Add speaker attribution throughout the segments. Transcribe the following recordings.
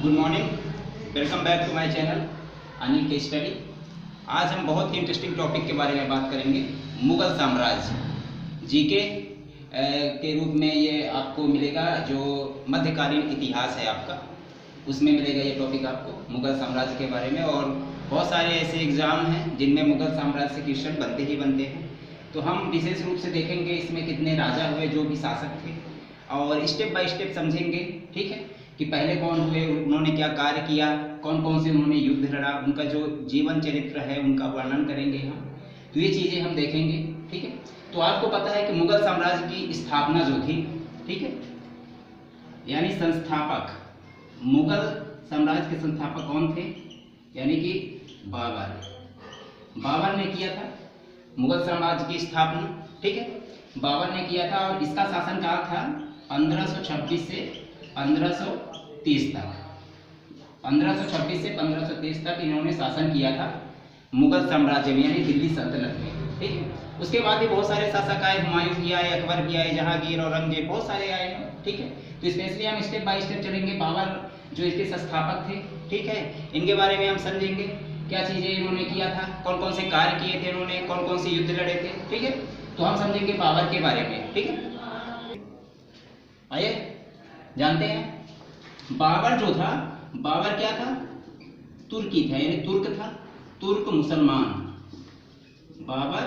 Speaker 1: Good morning, welcome back to my channel Anil के study. आज हम बहुत ही इंटरेस्टिंग टॉपिक के बारे में बात करेंगे, मुगल साम्राज्य। जीके के रूप में ये आपको मिलेगा, जो मध्यकालीन इतिहास है आपका, उसमें मिलेगा ये टॉपिक आपको मुगल साम्राज्य के बारे में। और बहुत सारे ऐसे एग्ज़ाम हैं जिनमें मुगल साम्राज्य से क्वेश्चन बनते ही बनते हैं, तो हम विशेष रूप से देखेंगे इसमें कितने राजा हुए, जो भी शासक थे, और स्टेप बाय स्टेप समझेंगे। ठीक है, कि पहले कौन हुए, उन्होंने क्या कार्य किया, कौन कौन से उन्होंने युद्ध लड़ा, उनका जो जीवन चरित्र है उनका वर्णन करेंगे हम। तो ये चीज़ें हम देखेंगे। ठीक है, तो आपको पता है कि मुगल साम्राज्य की स्थापना जो थी, ठीक है, यानी संस्थापक, मुगल साम्राज्य के संस्थापक कौन थे, यानी कि बाबर ने किया था मुगल साम्राज्य की स्थापना। ठीक है, बाबर ने किया था और इसका शासनकाल था 1526 से 1530 तक। 1526 से 1530 तक इन्होंने शासन किया था मुगल साम्राज्य में, यानी दिल्ली सल्तनत में। ठीक है, उसके बाद भी बहुत सारे शासक आए, हुमायूं भी आए, अकबर भी आए, जहांगीर, औरंगजेब, बहुत सारे आए। ठीक है, तो स्पेशली हम स्टेप बाय स्टेप चलेंगे। बाबर जो इसके संस्थापक थे, ठीक है, इनके बारे में हम समझेंगे क्या चीज़ें इन्होंने किया था, कौन कौन से कार्य किए थे इन्होंने, कौन कौन से युद्ध लड़े थे। ठीक है, तो हम समझेंगे बाबर के बारे में। ठीक है, आइए जानते हैं। बाबर जो था, बाबर क्या था, तुर्की था, यानी तुर्क था, तुर्क मुसलमान। बाबर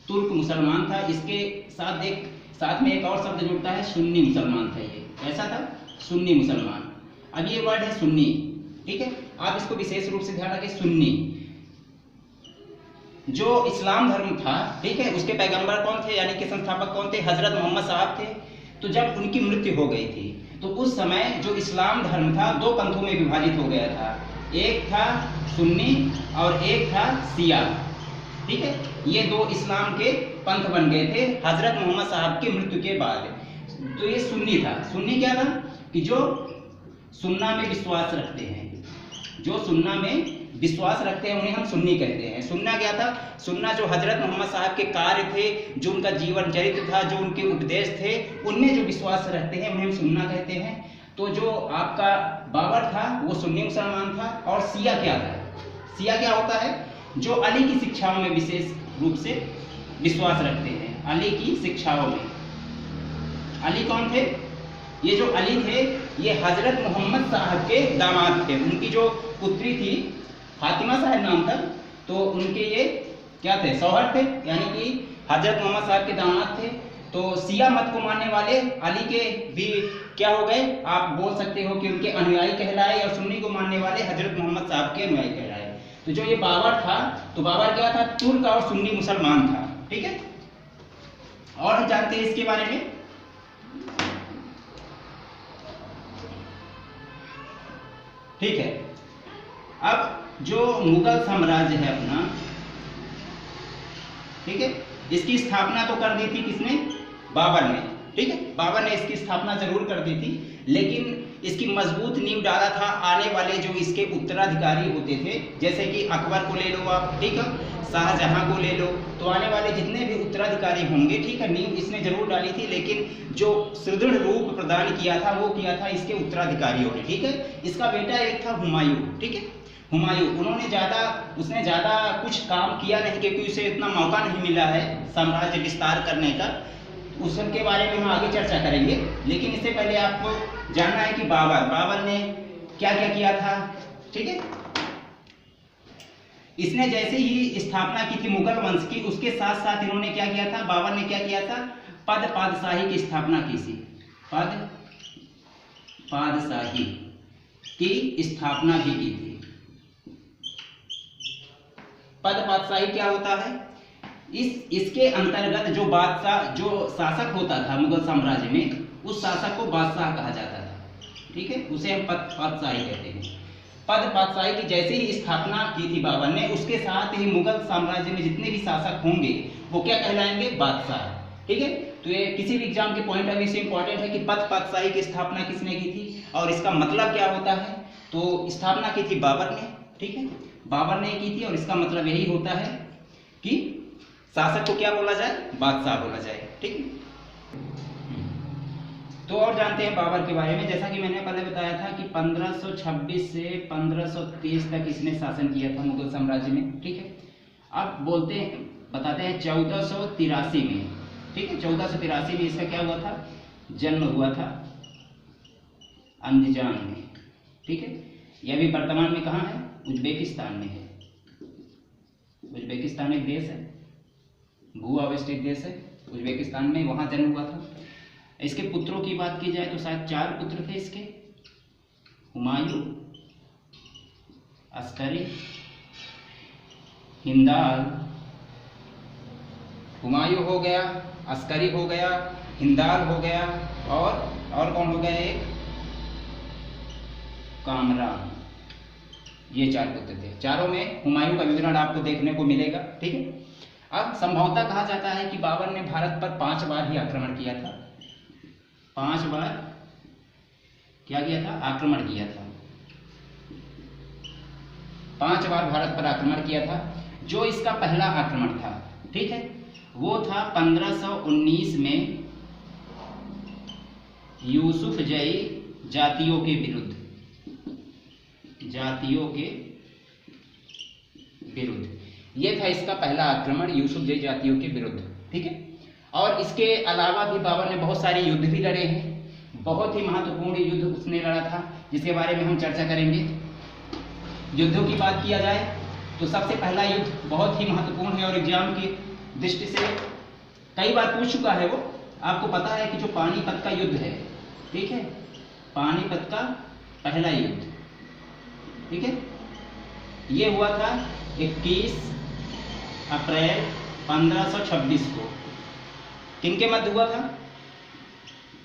Speaker 1: तुर्क मुसलमान था। इसके साथ में एक और शब्द जुड़ता है, सुन्नी मुसलमान था। ये कैसा था, सुन्नी मुसलमान। अब ये वर्ड है सुन्नी। ठीक है, आप इसको विशेष रूप से ध्यान रखें, सुन्नी। जो इस्लाम धर्म था, ठीक है, उसके पैगंबर कौन थे, यानी कि संस्थापक कौन थे, हजरत मोहम्मद साहब थे। तो जब उनकी मृत्यु हो गई थी, तो उस समय जो इस्लाम धर्म था दो पंथों में विभाजित हो गया था। एक था सुन्नी और एक था शिया। ठीक है, ये दो इस्लाम के पंथ बन गए थे हजरत मोहम्मद साहब की मृत्यु के बाद। तो ये सुन्नी था। सुन्नी क्या था, कि जो सुन्ना में विश्वास रखते हैं, जो सुन्ना में विश्वास रखते हैं उन्हें हम सुन्नी कहते हैं। सुन्ना क्या था, सुन्ना जो हजरत मोहम्मद साहब के कार्य थे, जो उनका जीवन चरित्र था, जो उनके उपदेश थे, उनमें जो विश्वास रखते हैं उन्हें हम सुन्ना कहते हैं। तो जो आपका बाबर था वो सुन्नी मुसलमान था। और शिया क्या था, शिया क्या होता है, जो अली की शिक्षाओं में विशेष रूप से विश्वास रखते हैं, अली की शिक्षाओं में। अली कौन थे, ये जो अली थे ये हजरत मोहम्मद साहब के दामाद थे। उनकी जो पुत्री थी फातिमा साहब नाम था, तो उनके ये क्या थे, शौहर थे, यानी कि हजरत मोहम्मद साहब के दामाद थे। तो शिया मत को मानने वाले अली के भी क्या हो गए, आप बोल सकते हो कि उनके अनुयायी कहलाए, और सुन्नी को मानने वाले हजरत मोहम्मद साहब के अनुयायी कहलाए। तो जो ये बाबर था, तो बाबर क्या था, तुर्क और सुन्नी मुसलमान था। ठीक है, और हम जानते हैं इसके बारे में। ठीक है, अब जो मुगल साम्राज्य है अपना, ठीक है, इसकी स्थापना तो कर दी थी किसने, बाबर ने। ठीक है, बाबर ने इसकी स्थापना जरूर कर दी थी, लेकिन इसकी मजबूत नींव डाला था आने वाले जो इसके उत्तराधिकारी होते थे, जैसे कि अकबर को ले लो आप, ठीक है, शाहजहां को ले लो। तो आने वाले जितने भी उत्तराधिकारी होंगे, ठीक है, नींव इसने जरूर डाली थी, लेकिन जो सुदृढ़ रूप प्रदान किया था वो किया था इसके उत्तराधिकारियों ने। ठीक है, इसका बेटा एक था हुमायूं। ठीक है, हुमायूं, उसने ज़्यादा कुछ काम किया नहीं, क्योंकि उसे इतना मौका नहीं मिला है साम्राज्य विस्तार करने का। उसके बारे में हम आगे चर्चा करेंगे, लेकिन इससे पहले आपको जानना है कि बाबर ने क्या क्या किया था। ठीक है, इसने जैसे ही स्थापना की थी मुगल वंश की, उसके साथ साथ इन्होंने क्या किया था, बाबर ने क्या किया था, पादशाही की स्थापना की थी। पादशाही की स्थापना भी की थी। पादशाही क्या होता है, इसके अंतर्गत जो बादशाह, जो शासक होता था मुगल साम्राज्य में, उस शासक को बादशाह कहा जाता था। ठीक है, उसे हम पादशाही कहते हैं। पादशाही की जैसे ही स्थापना की थी बाबर ने, उसके साथ ही मुगल साम्राज्य में जितने भी शासक होंगे वो क्या कहलाएंगे, बादशाह। ठीक है, तो ये किसी भी एग्जाम के पॉइंट ऑफ व्यू से इंपॉर्टेंट है कि पादशाही की स्थापना किसने की थी और इसका मतलब क्या होता है। तो स्थापना की थी बाबर ने। ठीक है, बाबर ने की थी, और इसका मतलब यही होता है कि शासक को क्या बोला जाए, बादशाह बोला जाए। ठीक है, तो और जानते हैं बाबर के बारे में। जैसा कि मैंने पहले बताया था कि 1526 से 1530 तक इसने शासन किया था मुगल साम्राज्य में, ठीक है। अब बताते हैं 1483 में, ठीक है, 1483 में इसका क्या हुआ था, जन्म हुआ था अंदजान में, ठीक है। यह भी वर्तमान में कहाँ है, उज्बेकिस्तान में है। उज्बेकिस्तान एक देश है, भू अवस्थित देश है उज्बेकिस्तान में, वहाँ जन्म हुआ था। इसके पुत्रों की बात की जाए तो शायद 4 पुत्र थे इसके, हुमायूं, अस्करी, हिंदाल। हुमायूं हो गया, अस्करी हो गया, हिंदाल हो गया, और कौन हो गया, एक कामरान। ये 4 पुत्र थे। चारों में हुमायूं का विवरण आपको देखने को मिलेगा, ठीक है। अब संभवतः कहा जाता है कि बाबर ने भारत पर 5 बार ही आक्रमण किया था। 5 बार क्या किया था, आक्रमण किया था। 5 बार भारत पर आक्रमण किया था। जो इसका पहला आक्रमण था, ठीक है, वो था 1519 में यूसुफ जई जातियों के विरुद्ध, ये था इसका पहला आक्रमण यूसुफ जई जातियों के विरुद्ध, ठीक है। और इसके अलावा भी बाबर ने बहुत सारे युद्ध भी लड़े हैं। बहुत ही महत्वपूर्ण युद्ध उसने लड़ा था, जिसके बारे में हम चर्चा करेंगे। युद्धों की बात किया जाए तो सबसे पहला युद्ध बहुत ही महत्वपूर्ण है और एग्जाम की दृष्टि से कई बार पूछ चुका है वो। आपको पता है कि जो पानीपत का युद्ध है, ठीक है, पानीपत का पहला युद्ध, ठीक है, ये हुआ था 21 अप्रैल 1526 को। किनके मध्य हुआ था,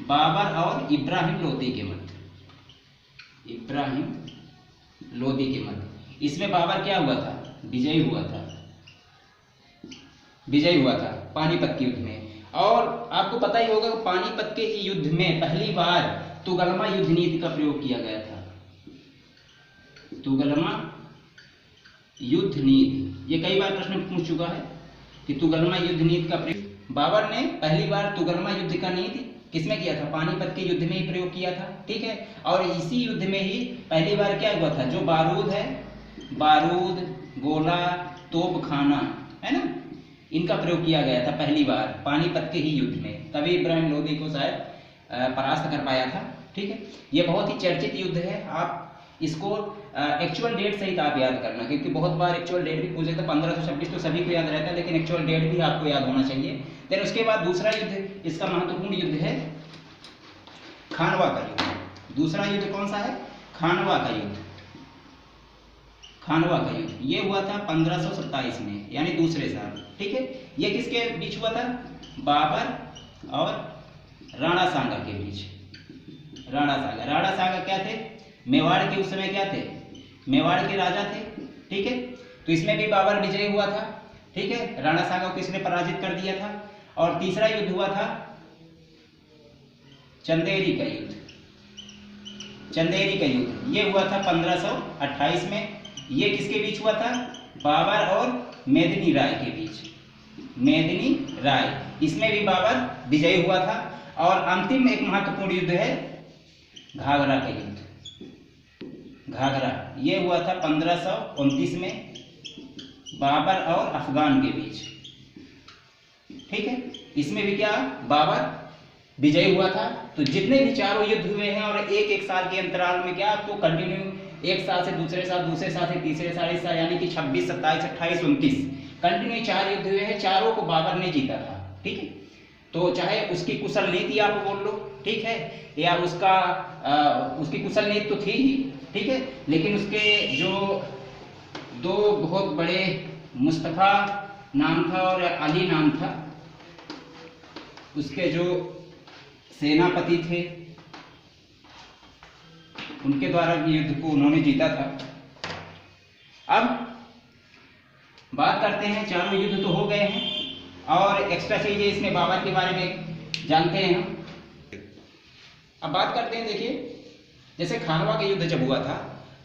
Speaker 1: बाबर और इब्राहिम लोदी के मध्य, इब्राहिम लोदी के मध्य। इसमें बाबर क्या हुआ था, विजयी हुआ था, विजयी हुआ था पानीपत के युद्ध में। और आपको पता ही होगा कि पानीपत के ही युद्ध में पहली बार तुगलमा युद्ध नीति का प्रयोग किया गया था। तुगलमा युद्ध नीति, ये कई बार प्रश्न पूछ चुका है कि तुगलमा युद्ध नीति का प्रयोग बाबर ने पहली बार तुगलमा युद्ध का नीति किसमें किया था, पानीपत के युद्ध में ही प्रयोग किया था, ठीक है। और इसी युद्ध में ही पहली बार क्या हुआ था, जो बारूद है, बारूद, गोला, तोपखाना है ना, इनका प्रयोग किया गया था पहली बार पानीपत के ही युद्ध में। तभी इब्राहिम लोदी को शायद परास्त कर पाया था, ठीक है। ये बहुत ही चर्चित युद्ध है। आप इसको एक्चुअल डेट सहित आप याद करना, क्योंकि बहुत बार एक्चुअल डेट भी पूछे तो 1526 तो सभी को याद रहता है, लेकिन एक्चुअल डेट भी आपको याद होना चाहिए। फिर उसके बाद दूसरा युद्ध, इसका महत्वपूर्ण युद्ध है खानवा का युद्ध। दूसरा युद्ध कौन सा है, खानवा का युद्ध। खानवा का युद्ध ये हुआ था 1527 में, यानी दूसरे साल, ठीक है। ये किसके बीच हुआ था, बाबर और राणा सांगा के बीच। राणा सांगा क्या थे, मेवाड़ के उस समय क्या थे, मेवाड़ के राजा थे, ठीक है। तो इसमें भी बाबर विजयी हुआ था, ठीक है। राणा सांगा को किसने पराजित कर दिया था। और तीसरा युद्ध हुआ था चंदेरी का युद्ध। चंदेरी का युद्ध ये हुआ था 1528 में। ये किसके बीच हुआ था, बाबर और मेदिनी राय के बीच, मेदिनी राय। इसमें भी बाबर विजयी हुआ था। और अंतिम एक महत्वपूर्ण युद्ध है घाघरा का युद्ध। घाघरा ये हुआ था 1529 में, बाबर और अफगान के बीच, ठीक है। इसमें भी क्या, बाबर विजयी हुआ था। तो जितने भी चारों युद्ध हुए हैं और एक एक साल के अंतराल में क्या आपको कंटिन्यू, एक साल से दूसरे साल, दूसरे साल से तीसरे साल, इस साल यानी कि 26, 27, 28, 29 कंटिन्यू 4 युद्ध हुए हैं। चारों को बाबर ने जीता था, ठीक है। तो चाहे उसकी कुशल नीति आप बोल लो, ठीक है, या उसकी कुशल नीति तो थी ही, ठीक है, लेकिन उसके जो 2 बहुत बड़े, मुस्तफा नाम था और अली नाम था, उसके जो सेनापति थे, उनके द्वारा भी युद्ध को उन्होंने जीता था। अब बात करते हैं, चारों युद्ध तो हो गए हैं और एक्स्ट्रा चीजें इसमें बाबर के बारे में जानते हैं हम। अब बात करते हैं, देखिए जैसे खानवा का युद्ध जब हुआ था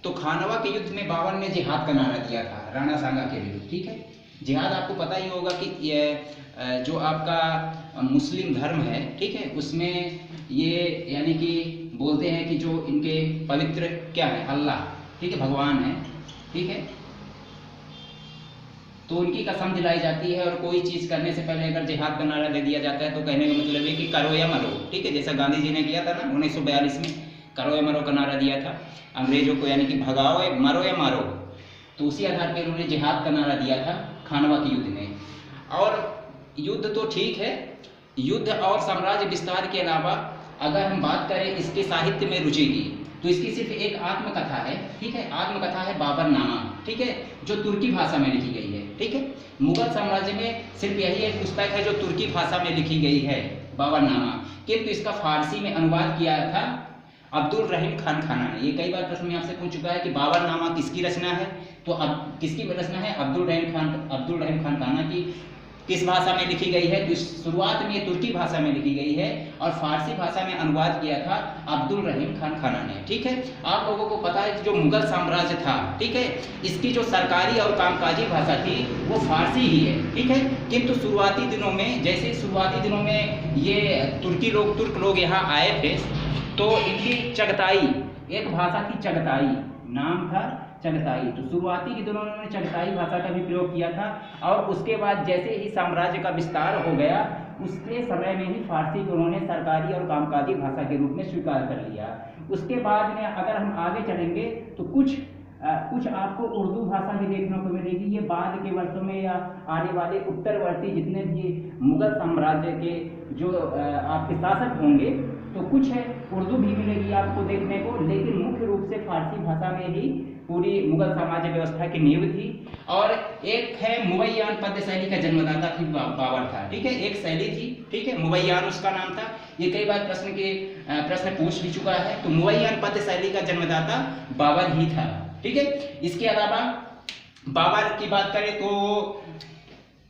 Speaker 1: तो खानवा के युद्ध में बाबर ने जिहाद का नारा दिया था राणा सांगा के विरुद्ध, ठीक है। जिहाद आपको पता ही होगा कि ये जो आपका मुस्लिम धर्म है, ठीक है, उसमें ये यानी कि बोलते हैं कि जो इनके पवित्र क्या है, अल्लाह, ठीक है, भगवान है, ठीक है, तो उनकी कसम दिलाई जाती है। और कोई चीज़ करने से पहले अगर जिहाद का नारा दे दिया जाता है तो कहने का मतलब है कि करो या मरो, ठीक है, जैसा गांधी जी ने किया था ना 1942 में, करो या मरो का नारा दिया था अंग्रेजों को, यानी कि भगाओ या मरो या मारो। तो उसी आधार पर उन्होंने जिहाद का नारा दिया था खानवा के युद्ध में। और युद्ध तो ठीक है, युद्ध और साम्राज्य विस्तार के अलावा अगर हम बात करें इसके साहित्य में रुचि की, तो इसकी सिर्फ एक आत्मकथा है, ठीक है, आत्मकथा है बाबरनामा, ठीक है, जो तुर्की भाषा में लिखी गई है, ठीक है। मुगल साम्राज्य में सिर्फ यही एक पुस्तक है जो तुर्की भाषा में लिखी गई है, बाबरनामा, किंतु इसका फारसी में अनुवाद किया था अब्दुल रहीम खान खाना ने। ये कई बार प्रश्न में आपसे पूछ चुका है कि बाबरनामा किसकी रचना है, तो अब किसकी रचना है, अब्दुल रहीम खान खाना की। किस भाषा में लिखी गई है, तो शुरुआत में ये तुर्की भाषा में लिखी गई है और फारसी भाषा में अनुवाद किया था अब्दुल रहीम खान खाना ने, ठीक है। आप लोगों को पता है कि जो मुगल साम्राज्य था, ठीक है, इसकी जो सरकारी और कामकाजी भाषा थी वो फारसी ही है, ठीक है, किंतु शुरुआती दिनों में, जैसे शुरुआती दिनों में ये तुर्क लोग यहाँ आए थे, तो इनकी चगताई, एक भाषा थी चगताई, नाम था चगताई। तो शुरुआती के दिनों में उन्होंने चगताई भाषा का भी प्रयोग किया था और उसके बाद जैसे ही साम्राज्य का विस्तार हो गया उसके समय में ही फारसी को उन्होंने सरकारी और कामकाजी भाषा के रूप में स्वीकार कर लिया। उसके बाद में अगर हम आगे चलेंगे तो कुछ आपको उर्दू भाषा भी देखने को मिलेगी। ये बाद के वर्षों में या आने वाले उत्तरवर्ती जितने भी मुगल साम्राज्य के जो आपके शासक होंगे तो कुछ है उर्दू भी मिलेगी आपको देखने को, लेकिन मुख्य रूप से फारसी भाषा में ही पूरी मुगल साम्राज्य व्यवस्था की नींव थी। और एक है मुवैयान पद्य शैली का जन्मदाता थी बाबर था, ठीक है, एक शैली थी, ठीक है, मुवैयान उसका नाम था। ये कई बार प्रश्न पूछ भी चुका है। तो मुवैयान पद्य शैली का जन्मदाता बाबर ही था, ठीक है। इसके अलावा बाबर की बात करें तो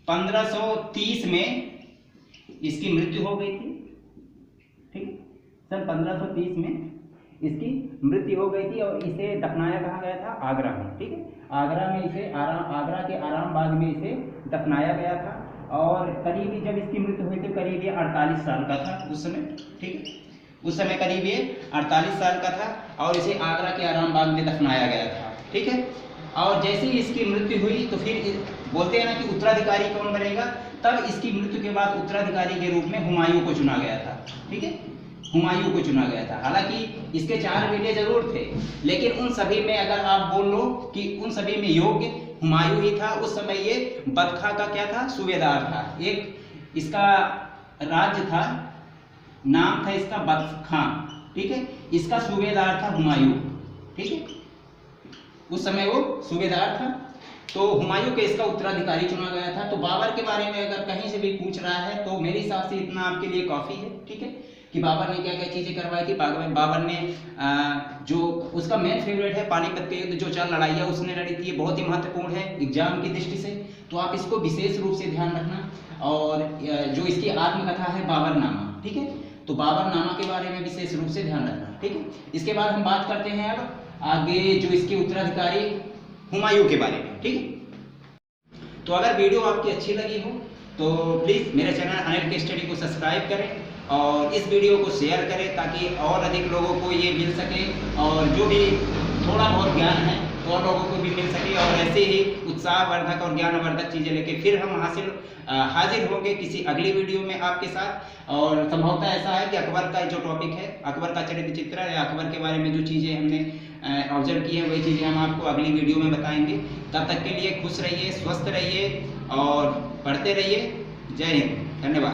Speaker 1: 1530 में इसकी मृत्यु हो गई थी, ठीक, सन 1530 में इसकी मृत्यु हो गई थी और इसे दफनाया कहाँ गया था, आगरा में, ठीक है, आगरा में इसे आगरा के आराम बाग में इसे दफनाया गया था। और करीब जब इसकी मृत्यु हुई थी करीब ये 48 साल का था उस समय, ठीक है, उस समय करीब ये 48 साल का था और इसे आगरा के आराम बाग में दफनाया गया था, ठीक है। और जैसे ही इसकी मृत्यु हुई तो फिर बोलते हैं ना कि उत्तराधिकारी कौन बनेगा, तब इसकी मृत्यु के बाद उत्तराधिकारी के रूप में हुमायूं को चुना गया था, ठीक है, हुमायूं को चुना गया था। हालांकि इसके 4 बेटे जरूर थे, लेकिन उन सभी में अगर आप बोल लो कि उन सभी में योग्य हुमायूं ही था। उस समय ये बदखा का क्या था, सूबेदार था, एक इसका राज्य था, नाम था इसका बदखा, ठीक है, इसका सूबेदार था हुमायूं, ठीक है, उस समय वो सूबेदार था। तो हुमायूं के इसका उत्तराधिकारी चुना गया था। तो बाबर के बारे में अगर कहीं से भी पूछ रहा है तो मेरे हिसाब से इतना आपके लिए काफ़ी है, ठीक है, कि बाबर ने क्या क्या चीज़ें करवाई थी। बाबर ने जो उसका मेन फेवरेट है पानीपत के युद्ध, जो 4 लड़ाइयाँ उसने लड़ी थी, ये बहुत ही महत्वपूर्ण है एग्जाम की दृष्टि से, तो आप इसको विशेष रूप से ध्यान रखना। और जो इसकी आत्मकथा है बाबरनामा, ठीक है, तो बाबरनामा के बारे में विशेष रूप से ध्यान रखना, ठीक है। इसके बाद हम बात करते हैं अब आगे जो इसके उत्तराधिकारी हुमायूं के बारे में, ठीक है। तो अगर वीडियो आपकी अच्छी लगी हो तो प्लीज़ मेरे चैनल अनिल के स्टडी को सब्सक्राइब करें और इस वीडियो को शेयर करें ताकि और अधिक लोगों को ये मिल सके और जो भी थोड़ा बहुत ज्ञान है और लोगों को भी मिल सके। और ऐसे ही उत्साहवर्धक और ज्ञानवर्धक चीज़ें लेके फिर हम हाजिर होंगे किसी अगली वीडियो में आपके साथ। और संभवतः ऐसा है कि अकबर का जो टॉपिक है, अकबर का चरित्र चित्रण या अकबर के बारे में जो चीज़ें हमने ऑब्जर्व की हैं वही चीज़ें हम आपको अगली वीडियो में बताएंगे। तब तक के लिए खुश रहिए, स्वस्थ रहिए और पढ़ते रहिए। जय हिंद, धन्यवाद।